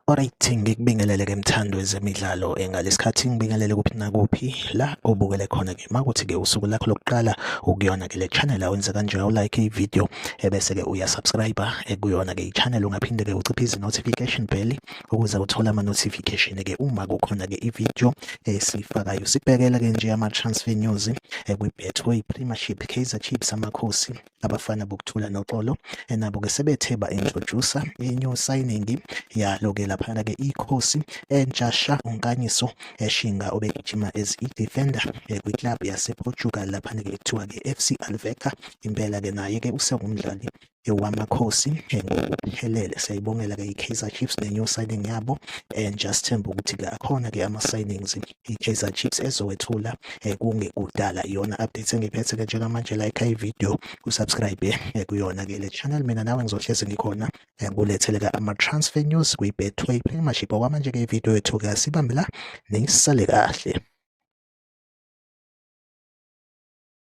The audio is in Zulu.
Alright, ngikubingelele-ke mthando wezemidlalo ngalesikhathi ngibingelele kuphi nakuphi la obukele khona-ke makuthi-ke usuku lakho lokuqala ukuyona-ke le channel awenze kanje u-like ivideo ebese-ke uyasubscribe kuyona-ke i-channel ungaphinde-ke uciphe notification bell ukuze uthole ama-notification-ke uma kukhona-ke ivideo esiyifakayo. Sibhekele-ke nje ama-transfer news kwi-Betway Premiership, Kaizer Chiefs amakhosi abafana bokuthula noxolo nabo-ke sebethe ba-introducer i-new signing yalo-ke laphana-ke ikhosi entshasha uNkanyiso Shinga obegijima as i-defender kwi-club yasePortugal laphana-ke kuthiwa-ke FC Alverca. Impela-ke naye-ke usengumdlali wamakhosi ngokuphelele. Siyayibongela-ke i-Kaizer Chiefs ne-new signing yabo and sithemba ukuthi-ke akhona-ke ama-signings i-Kaizer Chiefs ezowethula kungekudala. Iyona update engiphethe-ke njengamanje, like ivideo usubscribe kuyona-ke le channel. Mina nawe ngizohlezi ngikhona ngulethele-ke ama-transfer news kwi-Betway Premiership. Okwamanje-ke ivideo yethu-ke asibambe la, nisale kahle.